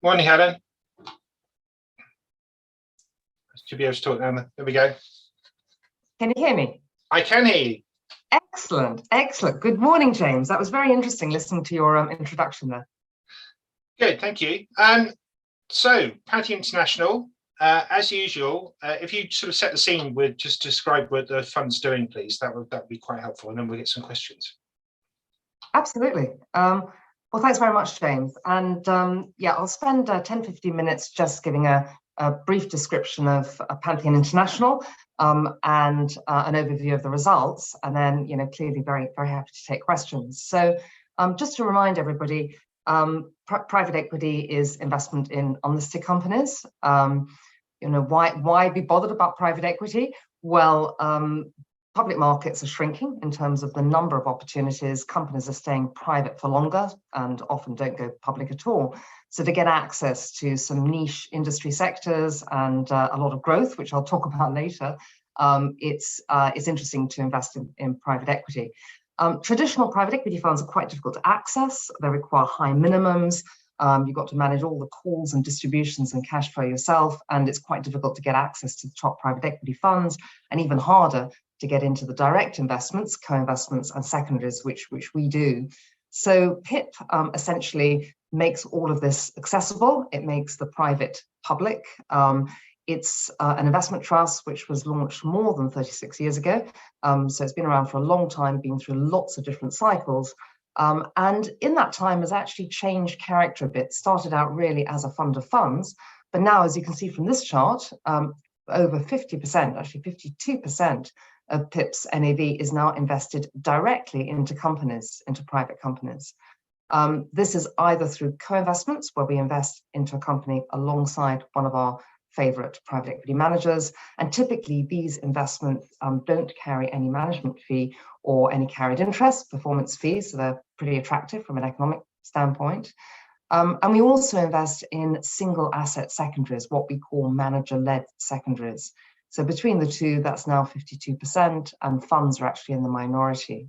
Morning, Helen. Should be able to talk now. There we go. Can you hear me? I can hear you. Excellent, excellent. Good morning, James. That was very interesting listening to your introduction there. Good, thank you. So, Pantheon International, as usual, if you sort of set the scene with just describe what the fund's doing, please, that would be quite helpful, and then we'll get some questions. Absolutely. Well, thanks very much, James. And yeah, I'll spend 10-15 minutes just giving a brief description of Pantheon International and an overview of the results, and then, clearly very, very happy to take questions. So just to remind everybody, private equity is investment in unlisted companies. Why be bothered about private equity? Well, public markets are shrinking in terms of the number of opportunities. Companies are staying private for longer and often don't go public at all. So to get access to some niche industry sectors and a lot of growth, which I'll talk about later, it's interesting to invest in private equity. Traditional private equity funds are quite difficult to access. They require high minimums. You've got to manage all the calls and distributions and cash flow yourself, and it's quite difficult to get access to the top private equity funds, and even harder to get into the direct investments, co-investments and secondaries, which we do. So PIP essentially makes all of this accessible. It makes the private public. It's an investment trust which was launched more than 36 years ago. So it's been around for a long time, been through lots of different cycles. And in that time has actually changed character a bit. Started out really as a fund of funds, but now, as you can see from this chart, over 50%, actually 52% of PIP's NAV is now invested directly into companies, into private companies. This is either through co-investments, where we invest into a company alongside one of our favorite private equity managers. And typically these investments don't carry any management fee or any carried interest, performance fees, so they're pretty attractive from an economic standpoint. And we also invest in single asset secondaries, what we call manager-led secondaries. So between the two, that's now 52%, and funds are actually in the minority.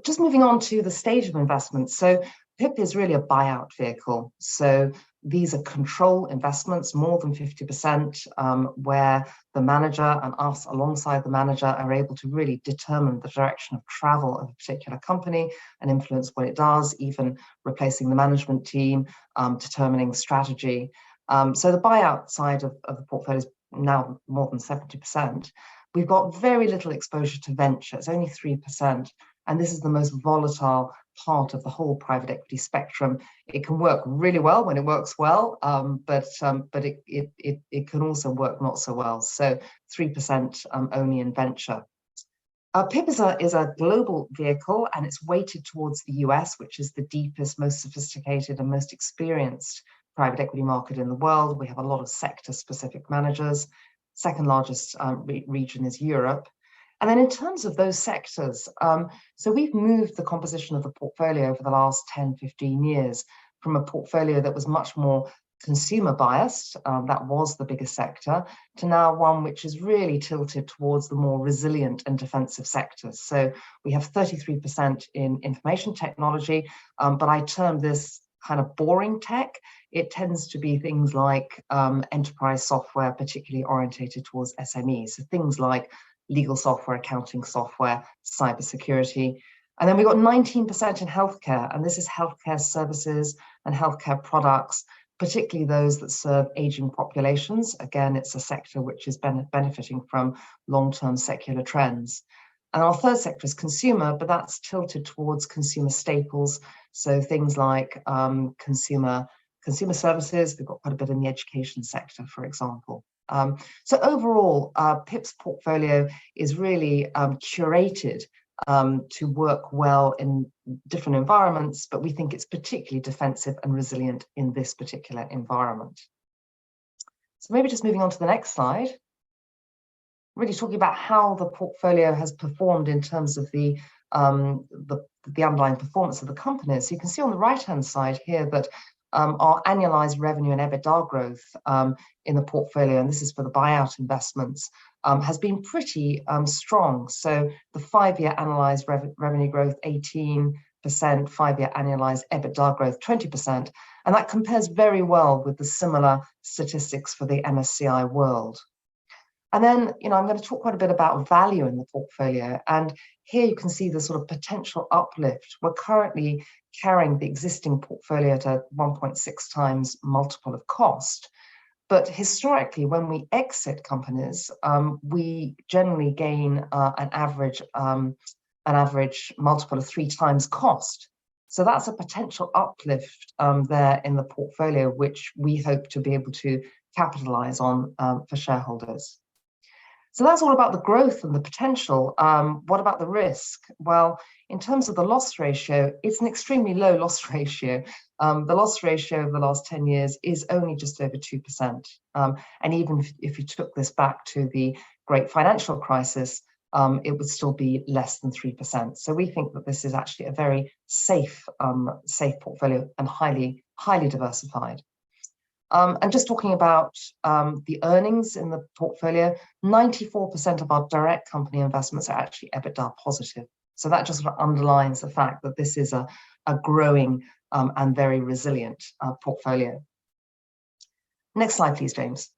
Just moving on to the stage of investment. So PIP is really a buyout vehicle. So these are control investments, more than 50%, where the manager and us alongside the manager are able to really determine the direction of travel of a particular company and influence what it does, even replacing the management team, determining strategy. So the buyout side of the portfolio is now more than 70%. We've got very little exposure to venture. It's only 3%. And this is the most volatile part of the whole private equity spectrum. It can work really well when it works well, but it can also work not so well. So 3% only in venture. PIP is a global vehicle, and it's weighted towards the US, which is the deepest, most sophisticated and most experienced private equity market in the world. We have a lot of sector-specific managers. Second largest region is Europe. And then in terms of those sectors, so we've moved the composition of the portfolio over the last 10, 15 years from a portfolio that was much more consumer biased, that was the biggest sector, to now one which is really tilted towards the more resilient and defensive sectors. So we have 33% in information technology, but I term this kind of boring tech. It tends to be things like enterprise software, particularly orientated towards SMEs. So things like legal software, accounting software, cybersecurity. And then we've got 19% in healthcare, and this is healthcare services and healthcare products, particularly those that serve aging populations. Again, it's a sector which is benefiting from long-term secular trends. And our third sector is consumer, but that's tilted towards consumer staples. So things like consumer services. We've got quite a bit in the education sector, for example. So overall, PIP's portfolio is really curated to work well in different environments, but we think it's particularly defensive and resilient in this particular environment. So maybe just moving on to the next slide, really talking about how the portfolio has performed in terms of the underlying performance of the companies. So you can see on the right-hand side here that our annualized revenue and EBITDA growth in the portfolio, and this is for the buyout investments, has been pretty strong. So the 5-year annualized revenue growth, 18, 5-year annualized EBITDA growth 20, and that compares very well with the similar statistics for the MSCI World. And then, I'm going to talk quite a bit about value in the portfolio, and here you can see the sort of potential uplift. We're currently carrying the existing portfolio at a 1.6 times multiple of cost. But historically, when we exit companies, we generally gain an average multiple of 3 times cost. So that's a potential uplift there in the portfolio, which we hope to be able to capitalize on for shareholders. So that's all about the growth and the potential. What about the risk? Well, in terms of the loss ratio, it's an extremely low loss ratio. The loss ratio over the last 10 years is only just over 2%. And even if you took this back to the great financial crisis, it would still be less than 3%. So we think that this is actually a very safe portfolio and highly diversified. And just talking about the earnings in the portfolio, 94% of our direct company investments are actually EBITDA positive. So that just sort of underlines the fact that this is a growing and very resilient portfolio. Next slide, please, James.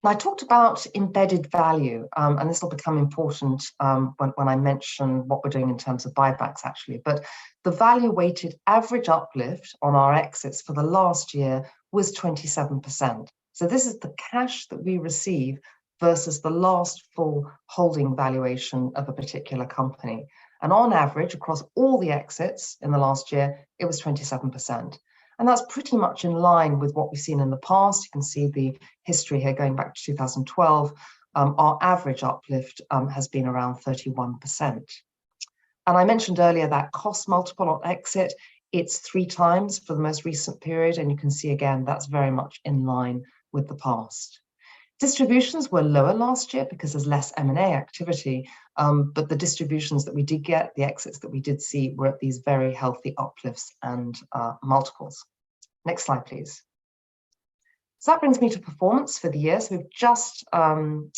Now, I talked about embedded value, and this will become important when I mention what we're doing in terms of buybacks, actually. But the value-weighted average uplift on our exits for the last year was 27%. So this is the cash that we receive versus the last full holding valuation of a particular company. And on average, across all the exits in the last year, it was 27%. And that's pretty much in line with what we've seen in the past. You can see the history here going back to 2012. Our average uplift has been around 31%. And I mentioned earlier that cost multiple on exit, it's 3 times for the most recent period. And you can see again, that's very much in line with the past. Distributions were lower last year because there's less M&A activity, but the distributions that we did get, the exits that we did see, were at these very healthy uplifts and multiples. Next slide, please. So that brings me to performance for the year. So we've just, wrong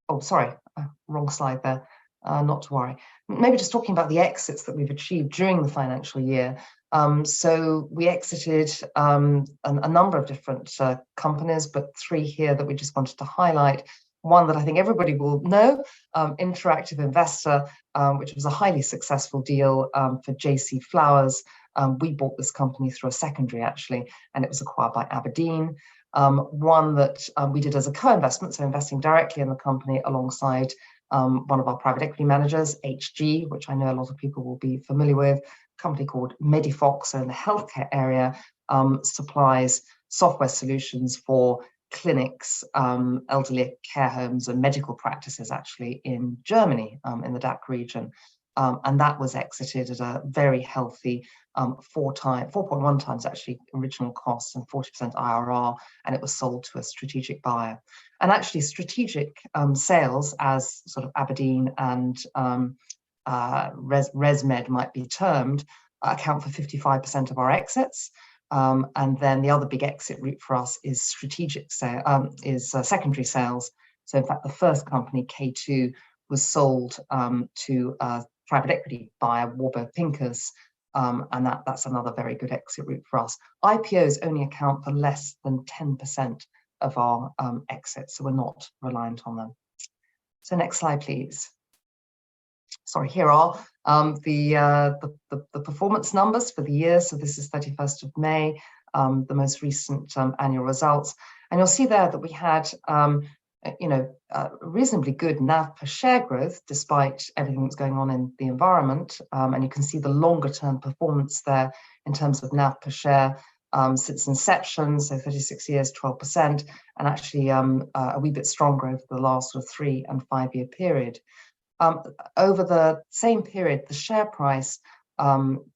slide there, not to worry. Maybe just talking about the exits that we've achieved during the financial year. So we exited a number of different companies, but 3 here that we just wanted to highlight. One that I think everybody will know, Interactive Investor, which was a highly successful deal for JC Flowers. We bought this company through a secondary, actually, and it was acquired by Aberdeen. One that we did as a co-investment, so investing directly in the company alongside one of our private equity managers, HG, which I know a lot of people will be familiar with. A company called Medifox, so in the healthcare area, supplies software solutions for clinics, elderly care homes, and medical practices, actually, in Germany, in the DACH region. And that was exited at a very healthy 4.1 times actually original cost and 40% IRR, and it was sold to a strategic buyer. And actually, strategic sales, as sort of Aberdeen and ResMed might be termed, account for 55% of our exits. And then the other big exit route for us is secondary sales. So in fact, the first company, K2, was sold to a private equity buyer, Warburg Pincus, and that's another very good exit route for us. IPOs only account for less than 10% of our exits, so we're not reliant on them. So next slide, please. Sorry, here are the performance numbers for the year. So this is 31st of May, the most recent annual results. And you'll see there that we had reasonably good NAV per share growth, despite everything that's going on in the environment. And you can see the longer term performance there in terms of NAV per share since inception, so 36 years, 12%, and actually a wee bit stronger over the last sort of 3 and 5 year period. Over the same period, the share price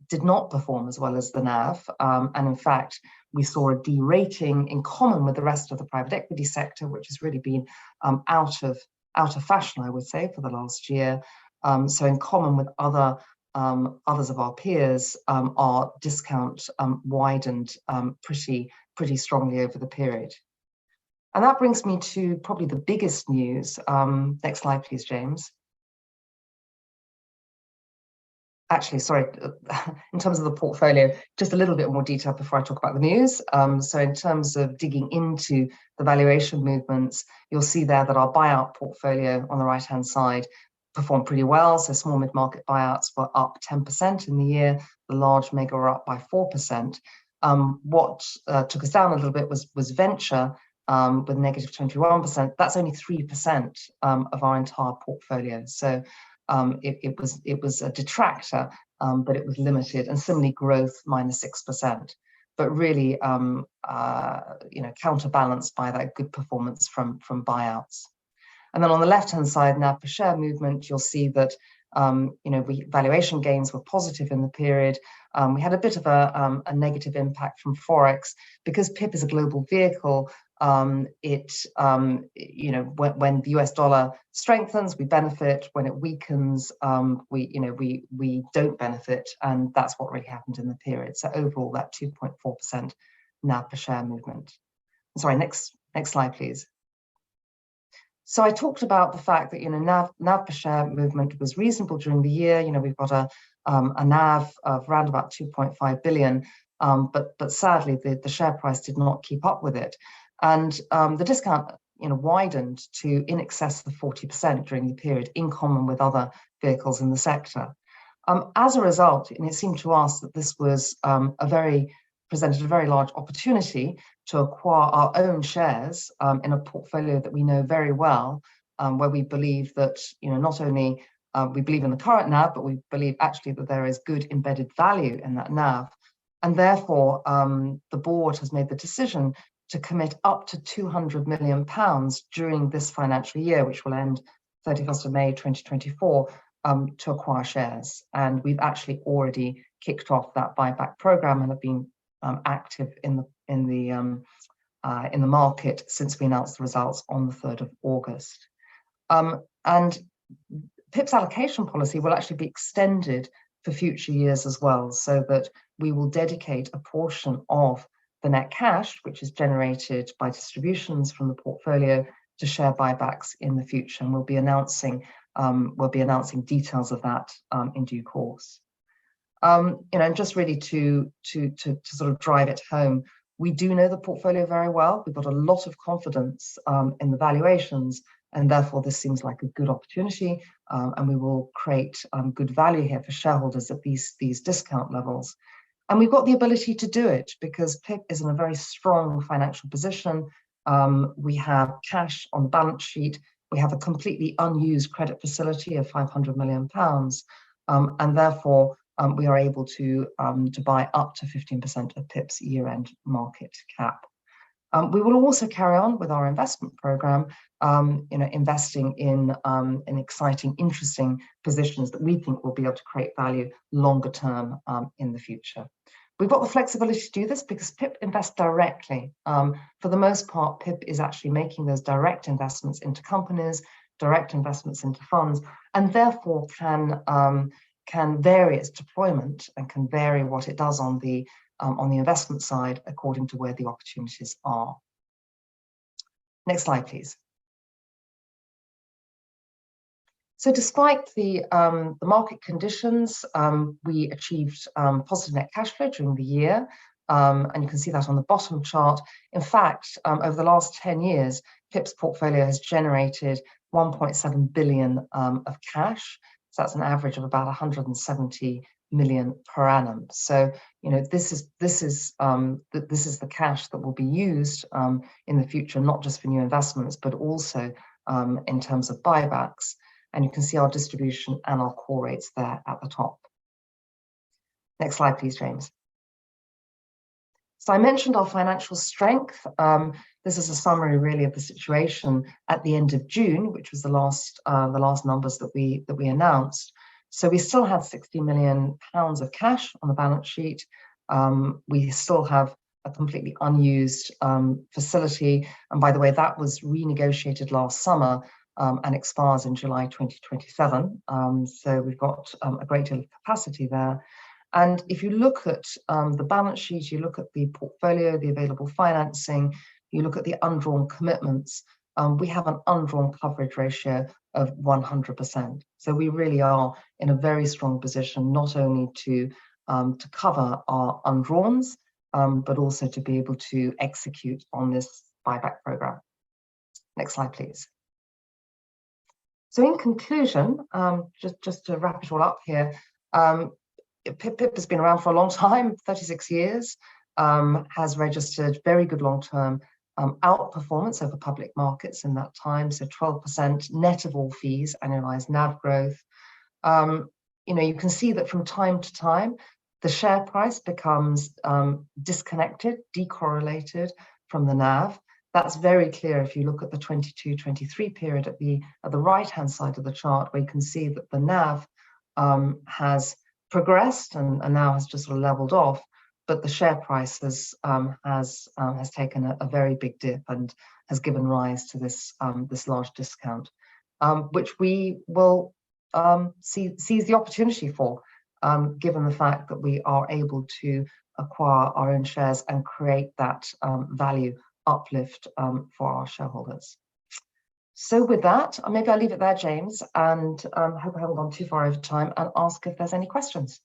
did not perform as well as the NAV. And in fact, we saw a derating in common with the rest of the private equity sector, which has really been out of fashion, I would say, for the last year. So in common with others of our peers, our discount widened pretty strongly over the period. And that brings me to probably the biggest news. Next slide, please, James. Actually, sorry, in terms of the portfolio, just a little bit more detail before I talk about the news. So in terms of digging into the valuation movements, you'll see there that our buyout portfolio on the right-hand side performed pretty well. So small mid-market buyouts were up 10% in the year. The large mega were up by 4%. What took us down a little bit was venture with negative 21%. That's only 3% of our entire portfolio. So it was a detractor, but it was limited, and similarly growth -6%, but really counterbalanced by that good performance from buyouts. And then on the left-hand side, NAV per share movement, you'll see that valuation gains were positive in the period. We had a bit of a negative impact from Forex because PIP is a global vehicle. When the US dollar strengthens, we benefit. When it weakens, we don't benefit, and that's what really happened in the period. So overall, that 2.4% NAV per share movement. Sorry, next slide, please. So I talked about the fact that NAV per share movement was reasonable during the year. We've got a NAV of around about 2.5 billion, but sadly the share price did not keep up with it, and the discount widened to in excess of 40% during the period, in common with other vehicles in the sector. As a result, and it seemed to us that this was presented a very large opportunity to acquire our own shares in a portfolio that we know very well, where we believe that not only we believe in the current NAV, but we believe actually that there is good embedded value in that NAV, and therefore the board has made the decision to commit up to £200 million during this financial year, which will end 31st of May 2024, to acquire shares. And we've actually already kicked off that buyback program and have been active in the market since we announced the results on the 3rd of August. And PIP's allocation policy will actually be extended for future years as well, so that we will dedicate a portion of the net cash, which is generated by distributions from the portfolio, to share buybacks in the future, and we'll be announcing details of that in due course. Just really to sort of drive it home, we do know the portfolio very well. We've got a lot of confidence in the valuations, and therefore this seems like a good opportunity, and we will create good value here for shareholders at these discount levels. And we've got the ability to do it because PIP is in a very strong financial position. We have cash on the balance sheet. We have a completely unused credit facility of £500 million, and therefore we are able to buy up to 15% of PIP's year-end market cap. We will also carry on with our investment program, investing in exciting, interesting positions that we think will be able to create value longer term in the future. We've got the flexibility to do this because PIP invests directly. For the most part, PIP is actually making those direct investments into companies, direct investments into funds, and therefore can vary its deployment and can vary what it does on the investment side according to where the opportunities are. Next slide, please. So despite the market conditions, we achieved positive net cash flow during the year, and you can see that on the bottom chart. In fact, over the last 10 years, PIP's portfolio has generated 1.7 billion of cash. So that's an average of about 170 million per annum. So this is the cash that will be used in the future, not just for new investments, but also in terms of buybacks. And you can see our distribution and our core rates there at the top. Next slide, please, James. So I mentioned our financial strength. This is a summary, really, of the situation at the end of June, which was the last numbers that we announced. So we still had £60 million of cash on the balance sheet. We still have a completely unused facility, and by the way, that was renegotiated last summer and expires in July 2027. So we've got a great deal of capacity there. And if you look at the balance sheet, you look at the portfolio, the available financing, you look at the undrawn commitments, we have an undrawn coverage ratio of 100%. So we really are in a very strong position, not only to cover our undrawns, but also to be able to execute on this buyback program. Next slide, please. So in conclusion, just to wrap it all up here, PIP has been around for a long time, 36 years, has registered very good long-term outperformance over public markets in that time, so 12% net of all fees, annualized NAV growth. You can see that from time to time, the share price becomes disconnected, decorrelated from the NAV. That's very clear if you look at the 22-23 period at the right-hand side of the chart, where you can see that the NAV has progressed and now has just sort of leveled off, but the share price has taken a very big dip and has given rise to this large discount, which we will seize the opportunity for, given the fact that we are able to acquire our own shares and create that value uplift for our shareholders. So with that, maybe I'll leave it there, James, and hope I haven't gone too far over time, and ask if there's any questions.